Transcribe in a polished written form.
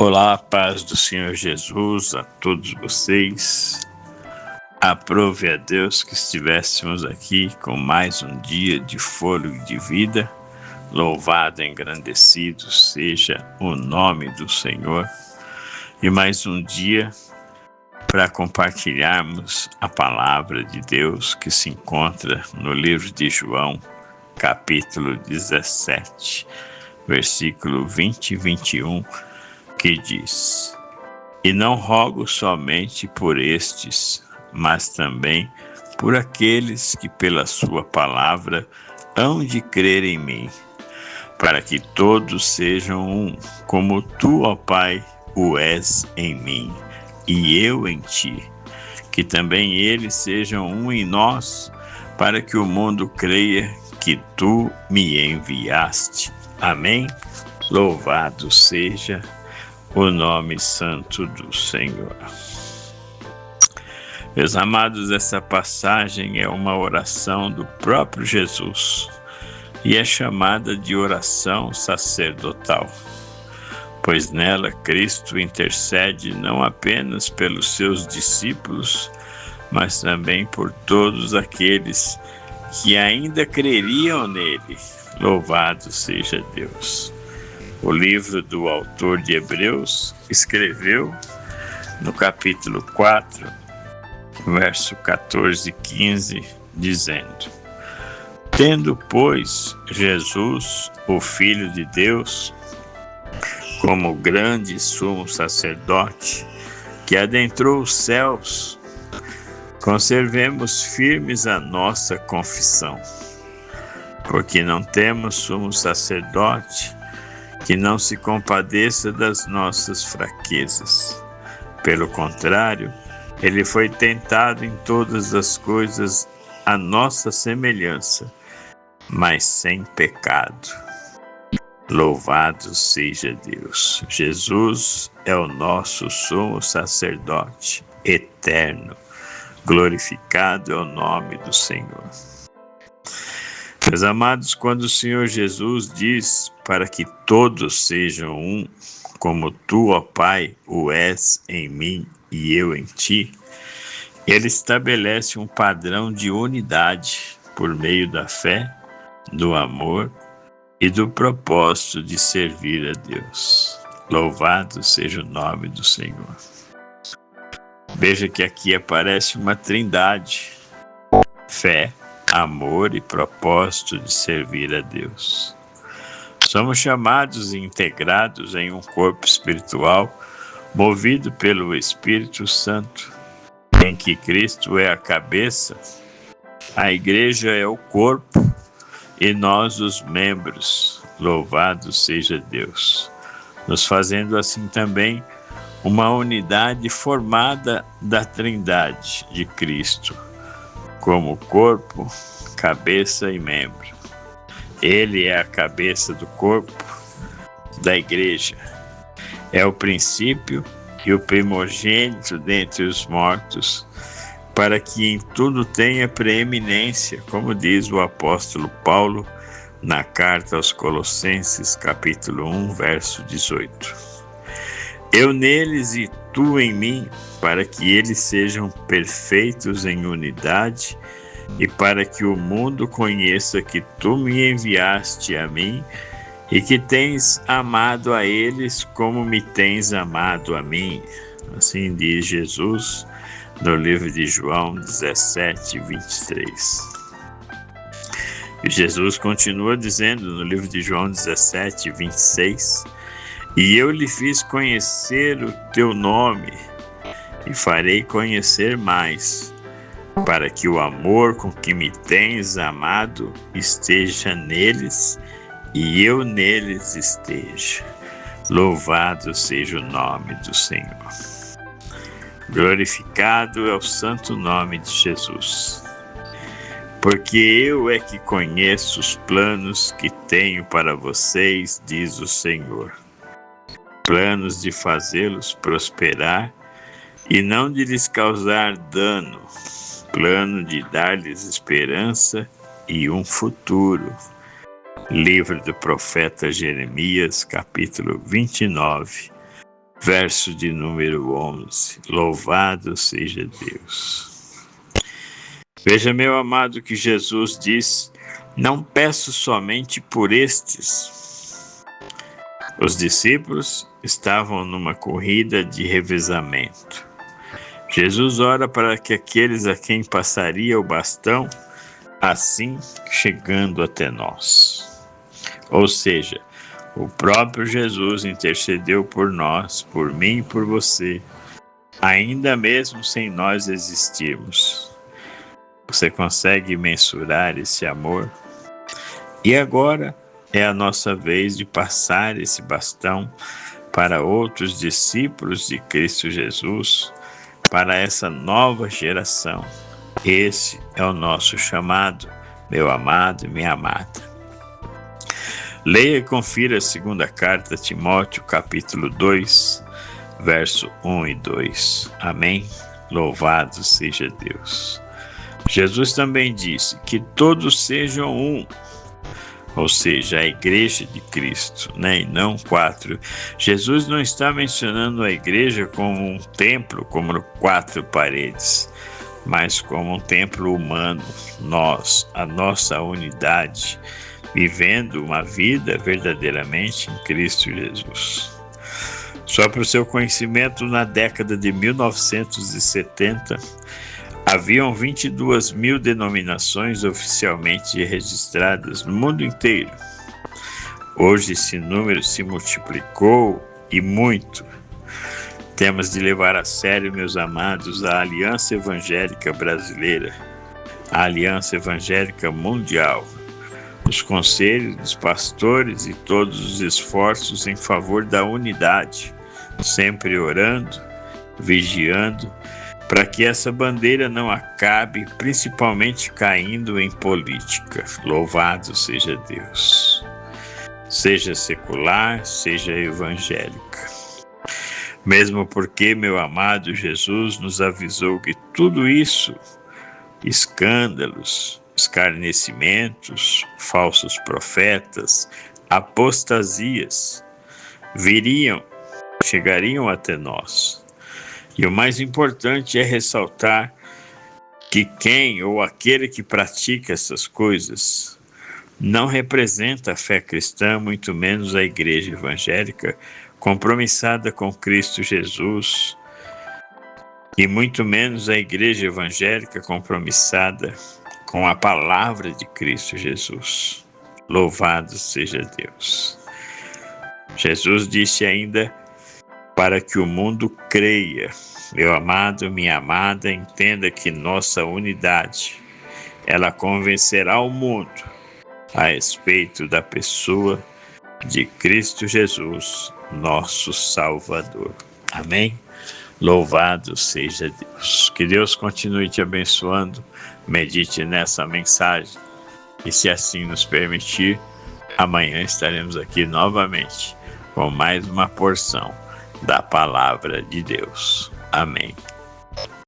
Olá, a paz do Senhor Jesus a todos vocês. Aprove a Deus que estivéssemos aqui com mais um dia de fôlego de vida. Louvado e engrandecido seja o nome do Senhor. E mais um dia para compartilharmos a palavra de Deus que se encontra no livro de João, capítulo 17, versículo 20 e 21, que diz: E não rogo somente por estes, mas também por aqueles que pela sua palavra hão de crer em mim, para que todos sejam um, como tu, ó Pai, o és em mim, e eu em ti, que também eles sejam um em nós, para que o mundo creia que tu me enviaste. Amém? Louvado seja o nome santo do Senhor. Meus amados, essa passagem é uma oração do próprio Jesus e é chamada de oração sacerdotal, pois nela Cristo intercede não apenas pelos seus discípulos, mas também por todos aqueles que ainda creriam nele. Louvado seja Deus! O livro do autor de Hebreus escreveu no capítulo 4, verso 14 e 15, dizendo: Tendo, pois, Jesus, o Filho de Deus, como grande sumo sacerdote, que adentrou os céus, conservemos firmes a nossa confissão, porque não temos sumo sacerdote que não se compadeça das nossas fraquezas. Pelo contrário, ele foi tentado em todas as coisas à nossa semelhança, mas sem pecado. Louvado seja Deus! Jesus é o nosso sumo sacerdote eterno. Glorificado é o nome do Senhor. Meus amados, quando o Senhor Jesus diz para que todos sejam um, como tu, ó Pai, o és em mim e eu em ti, ele estabelece um padrão de unidade por meio da fé, do amor e do propósito de servir a Deus. Louvado seja o nome do Senhor. Veja que aqui aparece uma trindade: fé, amor e propósito de servir a Deus. Somos chamados e integrados em um corpo espiritual movido pelo Espírito Santo, em que Cristo é a cabeça, a igreja é o corpo e nós os membros. Louvado seja Deus! Nos fazendo assim também uma unidade formada da trindade de Cristo, como corpo, cabeça e membro. Ele é a cabeça do corpo da igreja. É o princípio e o primogênito dentre os mortos, para que em tudo tenha preeminência, como diz o apóstolo Paulo na carta aos Colossenses, capítulo 1, verso 18. Eu neles e tu em mim, para que eles sejam perfeitos em unidade, e para que o mundo conheça que tu me enviaste a mim e que tens amado a eles como me tens amado a mim. Assim diz Jesus no livro de João 17, 23. E Jesus continua dizendo no livro de João 17, 26: E eu lhe fiz conhecer o teu nome e farei conhecer mais, para que o amor com que me tens amado esteja neles e eu neles esteja. Louvado seja o nome do Senhor. Glorificado é o santo nome de Jesus. Porque eu é que conheço os planos que tenho para vocês, diz o Senhor. Planos de fazê-los prosperar e não de lhes causar dano, plano de dar-lhes esperança e um futuro. Livro do profeta Jeremias, capítulo 29, verso de número 11. Louvado seja Deus. Veja, meu amado, que Jesus diz: não peço somente por estes. Os discípulos estavam numa corrida de revezamento. Jesus ora para que aqueles a quem passaria o bastão, assim chegando até nós. Ou seja, o próprio Jesus intercedeu por nós, por mim e por você, ainda mesmo sem nós existirmos. Você consegue mensurar esse amor? E agora é a nossa vez de passar esse bastão para outros discípulos de Cristo Jesus, para essa nova geração. Esse é o nosso chamado, meu amado e minha amada. Leia e confira a segunda carta a Timóteo, capítulo 2, verso 1 e 2. Amém? Louvado seja Deus. Jesus também disse que todos sejam um, ou seja, a igreja de Cristo, e não 4. Jesus não está mencionando a igreja como um templo, como 4 paredes, mas como um templo humano, nós, a nossa unidade, vivendo uma vida verdadeiramente em Cristo Jesus. Só para o seu conhecimento, na década de 1970, haviam 22.000 denominações oficialmente registradas no mundo inteiro. Hoje esse número se multiplicou e muito. Temos de levar a sério, meus amados, a Aliança Evangélica Brasileira, a Aliança Evangélica Mundial, os conselhos dos pastores e todos os esforços em favor da unidade, sempre orando, vigiando, para que essa bandeira não acabe, principalmente caindo em política. Louvado seja Deus. Seja secular, seja evangélica. Mesmo porque, meu amado, Jesus nos avisou que tudo isso, escândalos, escarnecimentos, falsos profetas, apostasias, chegariam até nós. E o mais importante é ressaltar que quem ou aquele que pratica essas coisas não representa a fé cristã, muito menos a igreja evangélica compromissada com Cristo Jesus, e muito menos a igreja evangélica compromissada com a palavra de Cristo Jesus. Louvado seja Deus. Jesus disse ainda: para que o mundo creia. Meu amado, minha amada, entenda que nossa unidade, ela convencerá o mundo a respeito da pessoa de Cristo Jesus, nosso Salvador. Amém? Louvado seja Deus. Que Deus continue te abençoando. Medite nessa mensagem. E se assim nos permitir, amanhã estaremos aqui novamente com mais uma porção da palavra de Deus. Amém.